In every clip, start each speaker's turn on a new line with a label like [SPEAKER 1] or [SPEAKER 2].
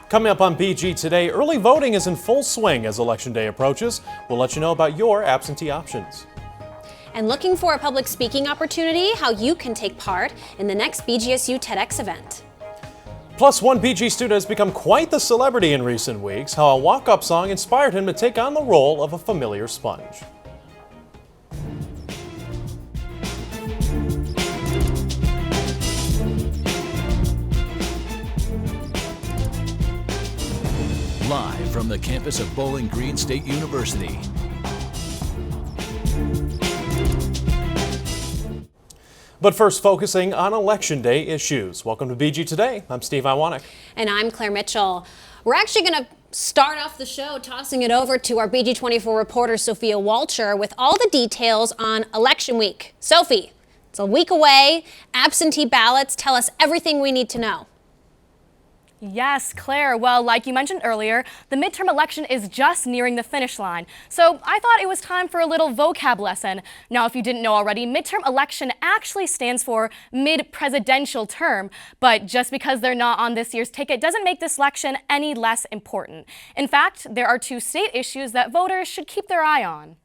[SPEAKER 1] Coming up on BG today, early voting is in full swing as Election Day approaches. We'll let you know about your absentee options.
[SPEAKER 2] And looking for a public speaking opportunity, how you can take part in the next BGSU Tedx event.
[SPEAKER 1] Plus, one BG student has become quite the celebrity in recent weeks, how a walk-up song inspired him to take on the role of a familiar sponge.
[SPEAKER 3] Live from the campus of Bowling Green State University.
[SPEAKER 1] But first, focusing on Election Day issues. Welcome to BG Today. I'm Steve Iwanek.
[SPEAKER 2] And I'm Claire Mitchell. We're actually going to start off the show tossing it over to our BG24 reporter, Sophia Walcher, with all the details on Election Week. Sophie, it's a week away. Absentee ballots. Tell us everything we need to know.
[SPEAKER 4] Yes, Claire. Well, like you mentioned earlier, the midterm election is just nearing the finish line. So I thought it was time for a little vocab lesson. Now, if you didn't know already, midterm election actually stands for mid-presidential term. But just because they're not on this year's ticket doesn't make this election any less important. In fact, there are two state issues that voters should keep their eye on.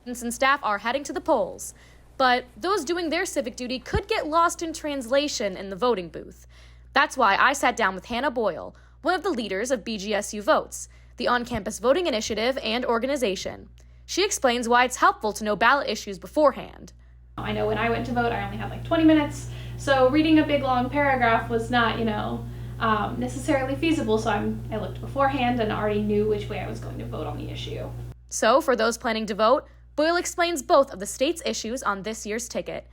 [SPEAKER 5] Students and staff are heading to the polls. But those doing their civic duty could get lost in translation in the voting booth. That's why I sat down with Hannah Boyle, one of the leaders of BGSU Votes, the on-campus voting initiative and organization. She explains why it's helpful to know ballot issues beforehand.
[SPEAKER 6] I know when I went to vote, I only had like 20 minutes, so reading a big long paragraph was not, necessarily feasible, so I looked beforehand and already knew which way I was going to vote on the issue.
[SPEAKER 5] So for those planning to vote, Boyle explains both of the state's issues on this year's ticket.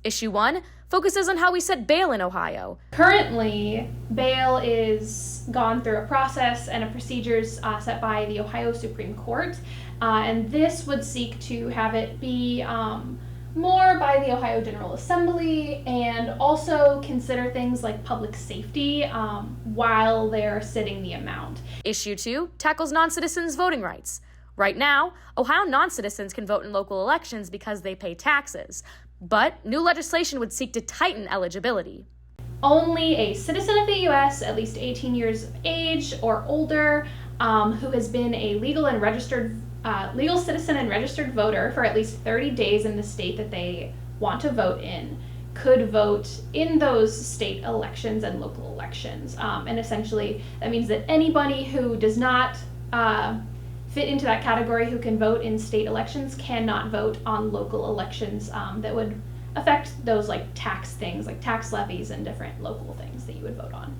[SPEAKER 5] Issue 1 focuses on how we set bail in Ohio.
[SPEAKER 6] Currently, bail is gone through a process and a procedures set by the Ohio Supreme Court, and this would seek to have it be more by the Ohio General Assembly and also consider things like public safety while they're setting the amount.
[SPEAKER 5] Issue 2 tackles non-citizens' voting rights. Right now, Ohio non-citizens can vote in local elections because they pay taxes, but new legislation would seek to tighten eligibility.
[SPEAKER 6] Only a citizen of the U.S., at least 18 years of age or older, who has been a legal citizen and registered voter for at least 30 days in the state that they want to vote in, could vote in those state elections and local elections. And essentially, that means that anybody who does not fit into that category who can vote in state elections cannot vote on local elections that would affect those like tax things, like tax levies and different local things that you would vote on.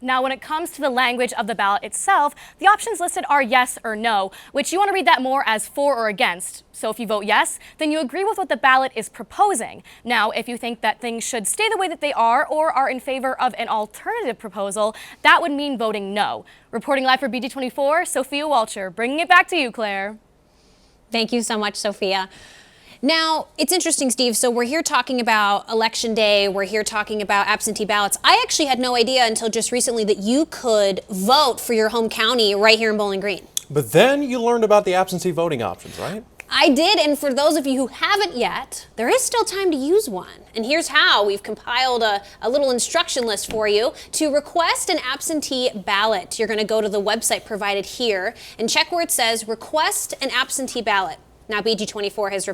[SPEAKER 4] Now, when it comes to the language of the ballot itself, the options listed are yes or no, which you want to read that more as for or against. So if you vote yes, then you agree with what the ballot is proposing. Now, if you think that things should stay the way that they are or are in favor of an alternative proposal, that would mean voting no. Reporting live for BG24, Sophia Walcher. Bringing it back to you, Claire.
[SPEAKER 2] Thank you so much, Sophia. Now, it's interesting, Steve, so we're here talking about Election Day, we're here talking about absentee ballots. I actually had no idea until just recently that you could vote for your home county right here in Bowling Green.
[SPEAKER 1] But then you learned about the absentee voting options, right?
[SPEAKER 2] I did, and for those of you who haven't yet, there is still time to use one. And here's how. We've compiled a little instruction list for you to request an absentee ballot. You're going to go to the website provided here and check where it says request an absentee ballot. Now, BG24 has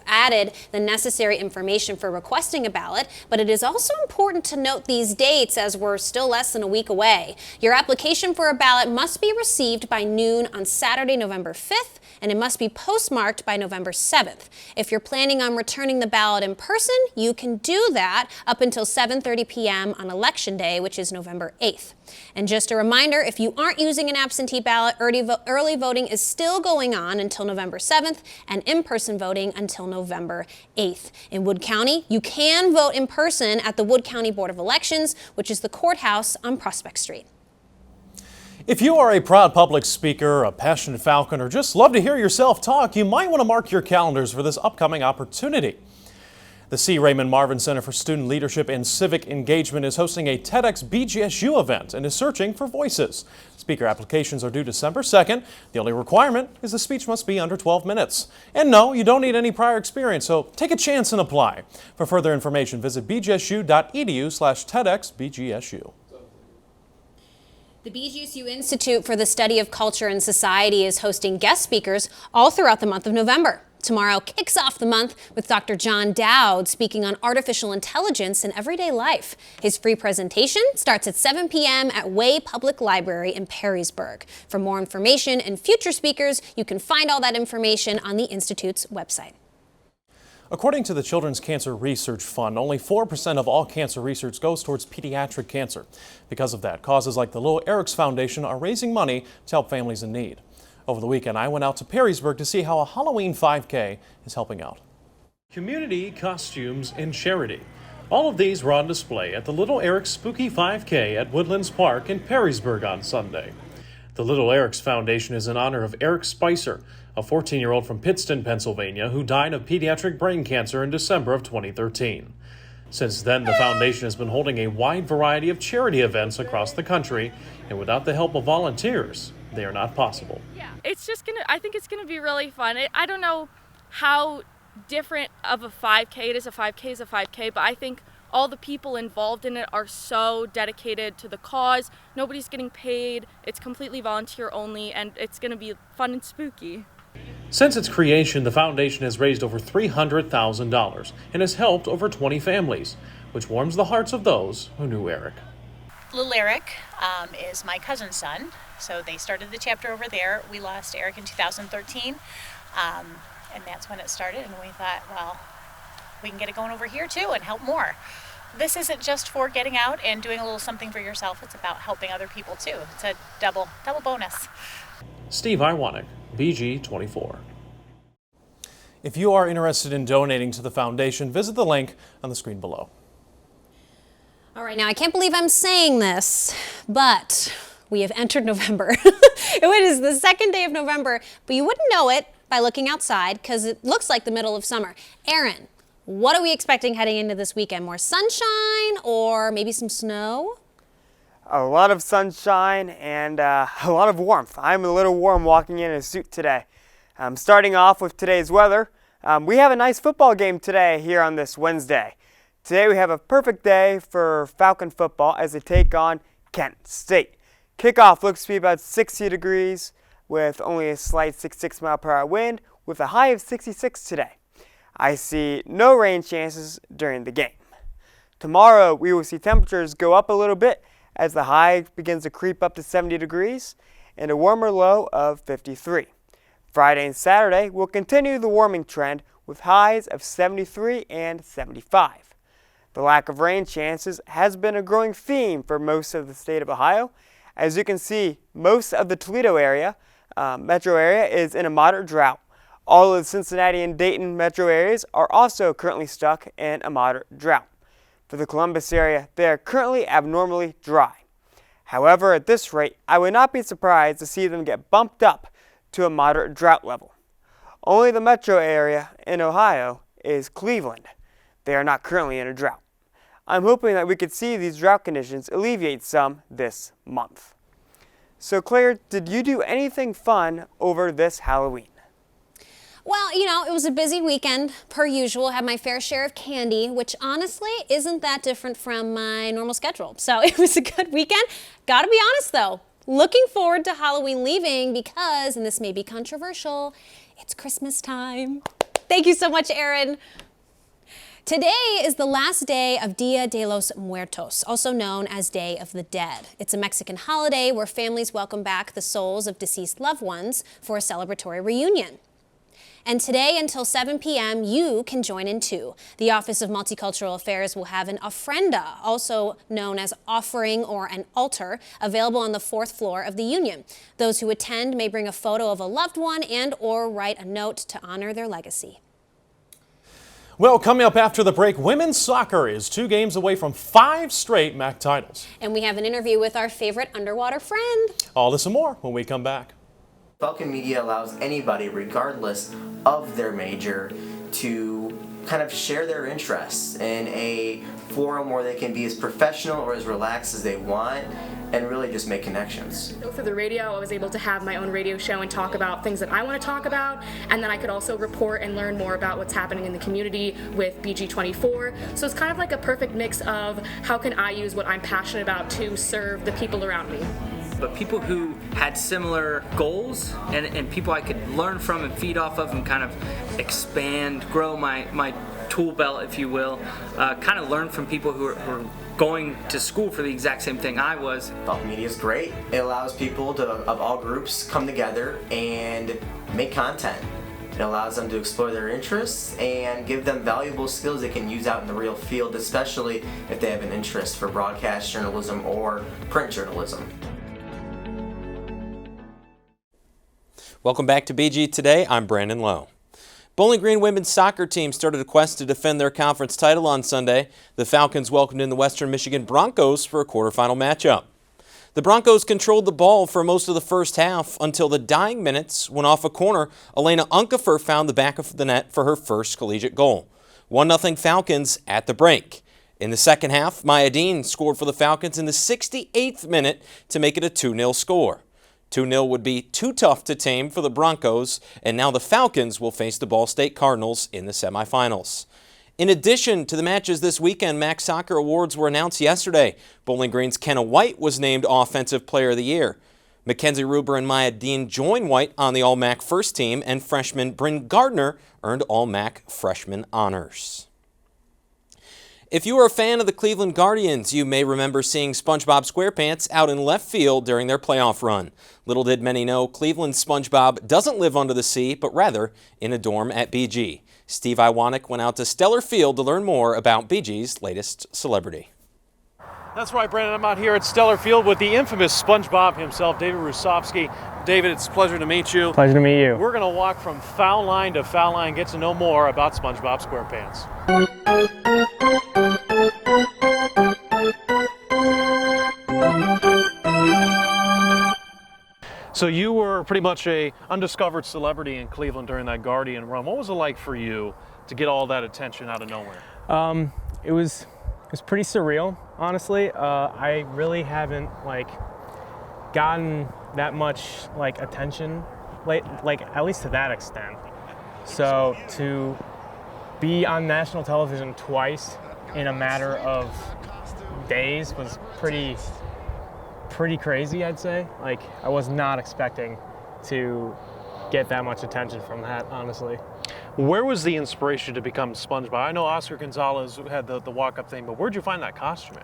[SPEAKER 2] added the necessary information for requesting a ballot, but it is also important to note these dates as we're still less than a week away. Your application for a ballot must be received by noon on Saturday, November 5th, and it must be postmarked by November 7th. If you're planning on returning the ballot in person, you can do that up until 7:30 p.m. on Election Day, which is November 8th. And just a reminder, if you aren't using an absentee ballot, early voting is still going on until November 7th and in-person voting until November 8th. In Wood County, you can vote in person at the Wood County Board of Elections, which is the courthouse on Prospect Street.
[SPEAKER 1] If you are a proud public speaker, a passionate Falcon, or just love to hear yourself talk, you might want to mark your calendars for this upcoming opportunity. The C. Raymond Marvin Center for Student Leadership and Civic Engagement is hosting a Tedx BGSU event and is searching for voices. Speaker applications are due December 2nd. The only requirement is the speech must be under 12 minutes. And no, you don't need any prior experience, so take a chance and apply. For further information, visit bgsu.edu/TEDxBGSU.
[SPEAKER 2] The BGSU Institute for the Study of Culture and Society is hosting guest speakers all throughout the month of November. Tomorrow kicks off the month with Dr. John Dowd speaking on artificial intelligence in everyday life. His free presentation starts at 7 p.m. at Way Public Library in Perrysburg. For more information and future speakers, you can find all that information on the Institute's website.
[SPEAKER 1] According to the Children's Cancer Research Fund, only 4% of all cancer research goes towards pediatric cancer. Because of that, causes like the Little Eric's Foundation are raising money to help families in need. Over the weekend, I went out to Perrysburg to see how a Halloween 5K is helping out. Community, costumes, and charity. All of these were on display at the Little Eric's Spooky 5K at Woodlands Park in Perrysburg on Sunday. The Little Eric's Foundation is in honor of Eric Spicer, a 14-year-old from Pittston, Pennsylvania, who died of pediatric brain cancer in December of 2013. Since then, the foundation has been holding a wide variety of charity events across the country, and without the help of volunteers, they are not possible.
[SPEAKER 7] I think it's gonna be really fun. I don't know how different of a 5K it is. A 5K is a 5K, but I think all the people involved in it are so dedicated to the cause. Nobody's getting paid. It's completely volunteer only, and it's gonna be fun and spooky.
[SPEAKER 1] Since its creation, the foundation has raised over $300,000 and has helped over 20 families, which warms the hearts of those who knew Eric.
[SPEAKER 8] Little Eric is my cousin's son, so they started the chapter over there. We lost Eric in 2013, and that's when it started, and we thought, well, we can get it going over here too and help more. This isn't just for getting out and doing a little something for yourself, it's about helping other people too. It's a double bonus.
[SPEAKER 1] Steve Iwanek, BG24. If you are interested in donating to the foundation, visit the link on the screen below.
[SPEAKER 2] All right, now I can't believe I'm saying this, but we have entered November. It is the second day of November, but you wouldn't know it by looking outside because it looks like the middle of summer. Aaron, what are we expecting heading into this weekend? More sunshine or maybe some snow?
[SPEAKER 9] A lot of sunshine and a lot of warmth. I'm a little warm walking in a suit today. Starting off with today's weather, we have a nice football game today here on this Wednesday. Today we have a perfect day for Falcon football as they take on Kent State. Kickoff looks to be about 60 degrees with only a slight 66 mile per hour wind with a high of 66 today. I see no rain chances during the game. Tomorrow we will see temperatures go up a little bit as the high begins to creep up to 70 degrees and a warmer low of 53. Friday and Saturday will continue the warming trend with highs of 73 and 75. The lack of rain chances has been a growing theme for most of the state of Ohio. As you can see, most of the Toledo area, metro area is in a moderate drought. All of the Cincinnati and Dayton metro areas are also currently stuck in a moderate drought. For the Columbus area, they are currently abnormally dry. However, at this rate, I would not be surprised to see them get bumped up to a moderate drought level. Only the metro area in Ohio is Cleveland. They are not currently in a drought. I'm hoping that we could see these drought conditions alleviate some this month. So Claire, did you do anything fun over this Halloween?
[SPEAKER 2] Well, you know, it was a busy weekend, per usual. Had my fair share of candy, which honestly isn't that different from my normal schedule. So it was a good weekend. Gotta be honest though, looking forward to Halloween leaving because, and this may be controversial, it's Christmas time. Thank you so much, Aaron. Today is the last day of Dia de los Muertos, also known as Day of the Dead. It's a Mexican holiday where families welcome back the souls of deceased loved ones for a celebratory reunion. And today until 7 p.m., you can join in too. The Office of Multicultural Affairs will have an ofrenda, also known as offering or an altar, available on the 4th floor of the Union. Those who attend may bring a photo of a loved one and or write a note to honor their legacy.
[SPEAKER 1] Well, coming up after the break, women's soccer is 2 games away from 5 straight MAC titles.
[SPEAKER 2] And we have an interview with our favorite underwater friend.
[SPEAKER 1] All this and more when we come back.
[SPEAKER 10] Falcon Media allows anybody, regardless of their major, to kind of share their interests in a forum where they can be as professional or as relaxed as they want and really just make connections.
[SPEAKER 11] So for the radio, I was able to have my own radio show and talk about things that I want to talk about, and then I could also report and learn more about what's happening in the community with BG24. So it's kind of like a perfect mix of how can I use what I'm passionate about to serve the people around me.
[SPEAKER 12] But people who had similar goals and people I could learn from and feed off of and kind of expand, grow my tool belt, if you will, kind of learn from people who are going to school for the exact same thing I was.
[SPEAKER 10] Thought media is great. It allows people of all groups come together and make content. It allows them to explore their interests and give them valuable skills they can use out in the real field, especially if they have an interest for broadcast journalism or print journalism.
[SPEAKER 13] Welcome back to BG Today. I'm Brandon Lowe. Bowling Green women's soccer team started a quest to defend their conference title on Sunday. The Falcons welcomed in the Western Michigan Broncos for a quarterfinal matchup. The Broncos controlled the ball for most of the first half until the dying minutes when off a corner, Elena Unkefer found the back of the net for her first collegiate goal. 1-0 Falcons at the break. In the second half, Maya Dean scored for the Falcons in the 68th minute to make it a 2-0 score. 2-0 would be too tough to tame for the Broncos, and now the Falcons will face the Ball State Cardinals in the semifinals. In addition to the matches this weekend, MAC Soccer Awards were announced yesterday. Bowling Green's Kenna White was named Offensive Player of the Year. Mackenzie Ruber and Maya Dean joined White on the All-MAC first team, and freshman Bryn Gardner earned All-MAC freshman honors. If you are a fan of the Cleveland Guardians, you may remember seeing SpongeBob SquarePants out in left field during their playoff run. Little did many know, Cleveland's SpongeBob doesn't live under the sea, but rather in a dorm at BG. Steve Iwanek went out to Stellar Field to learn more about BG's latest celebrity.
[SPEAKER 1] That's right, Brandon. I'm out here at Stellar Field with the infamous SpongeBob himself, David Rusovsky. David, it's a pleasure to meet you.
[SPEAKER 9] Pleasure to meet you.
[SPEAKER 1] We're going to walk from foul line to foul line, get to know more about SpongeBob SquarePants. So you were pretty much a undiscovered celebrity in Cleveland during that Guardian run. What was it like for you to get all that attention out of nowhere?
[SPEAKER 14] It was pretty surreal, honestly. I really haven't gotten that much attention, at least to that extent. So to be on national television twice in a matter of days was pretty crazy, I'd say. I was not expecting to get that much attention from that, honestly.
[SPEAKER 1] Where was the inspiration to become SpongeBob? I know Oscar Gonzalez had the walk-up thing, but where'd you find that costume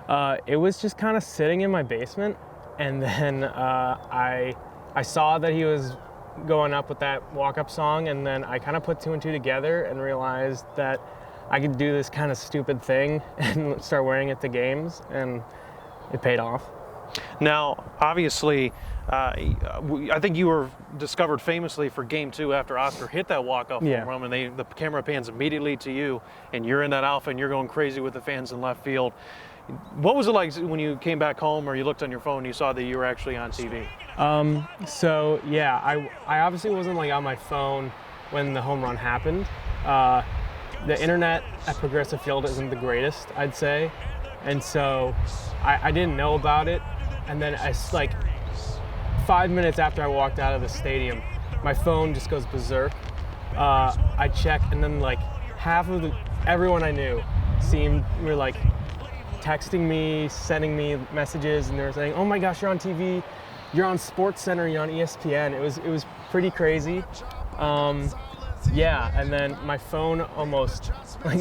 [SPEAKER 1] at?
[SPEAKER 14] It was just kind of sitting in my basement, and then I saw that he was going up with that walk-up song, and then I kind of put two and two together and realized that I could do this kind of stupid thing and start wearing it to games, and it paid off.
[SPEAKER 1] Now, obviously, I think you were discovered famously for Game 2 after Oscar hit that walk-off home run, and the camera pans immediately to you, and you're in that outfit, and you're going crazy with the fans in left field. What was it like when you came back home or you looked on your phone and you saw that you were actually on TV?
[SPEAKER 14] So, yeah, I obviously wasn't on my phone when the home run happened. The internet at Progressive Field isn't the greatest, I'd say, and so I didn't know about it. And then 5 minutes after I walked out of the stadium, my phone just goes berserk. I check, and then half of everyone I knew were texting me, sending me messages, and they were saying, "Oh my gosh, you're on TV, you're on SportsCenter, you're on ESPN." It was pretty crazy. Yeah, and then my phone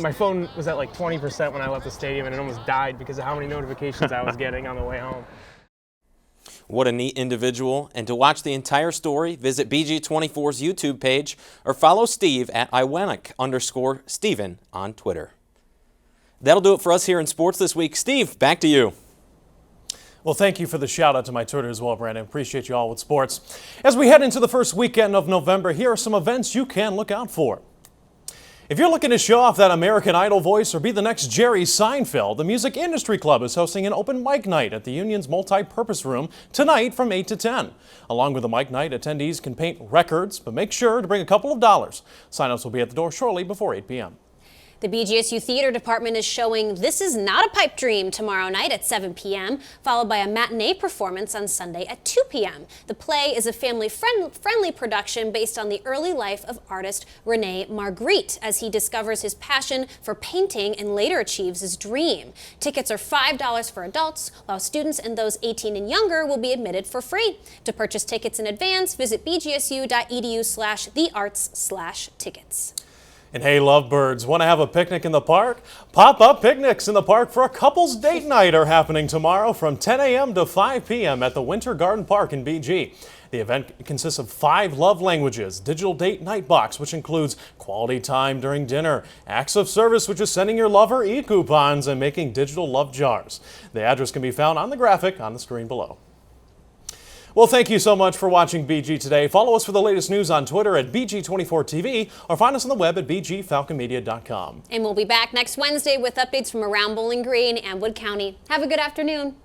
[SPEAKER 14] my phone was at 20% when I left the stadium, and it almost died because of how many notifications I was getting on the way home.
[SPEAKER 13] What a neat individual. And to watch the entire story, visit BG24's YouTube page or follow Steve at Iwanek_Steven on Twitter. That'll do it for us here in sports this week. Steve, back to you.
[SPEAKER 1] Well, thank you for the shout out to my Twitter as well, Brandon. Appreciate you all with sports. As we head into the first weekend of November, here are some events you can look out for. If you're looking to show off that American Idol voice or be the next Jerry Seinfeld, the Music Industry Club is hosting an open mic night at the Union's multi-purpose room tonight from 8 to 10. Along with the mic night, attendees can paint records, but make sure to bring a couple of dollars. Sign-ups will be at the door shortly before 8 p.m.
[SPEAKER 2] The BGSU Theater Department is showing This Is Not a Pipe Dream tomorrow night at 7 p.m., followed by a matinee performance on Sunday at 2 p.m. The play is a family-friendly production based on the early life of artist Rene Magritte as he discovers his passion for painting and later achieves his dream. Tickets are $5 for adults, while students and those 18 and younger will be admitted for free. To purchase tickets in advance, visit bgsu.edu/thearts/tickets.
[SPEAKER 1] And hey, lovebirds, want to have a picnic in the park? Pop-up picnics in the park for a couple's date night are happening tomorrow from 10 a.m. to 5 p.m. at the Winter Garden Park in BG. The event consists of 5 love languages, digital date night box, which includes quality time during dinner, acts of service, which is sending your lover e-coupons, and making digital love jars. The address can be found on the graphic on the screen below. Well, thank you so much for watching BG Today. Follow us for the latest news on Twitter at BG24TV or find us on the web at bgfalconmedia.com.
[SPEAKER 2] And we'll be back next Wednesday with updates from around Bowling Green and Wood County. Have a good afternoon.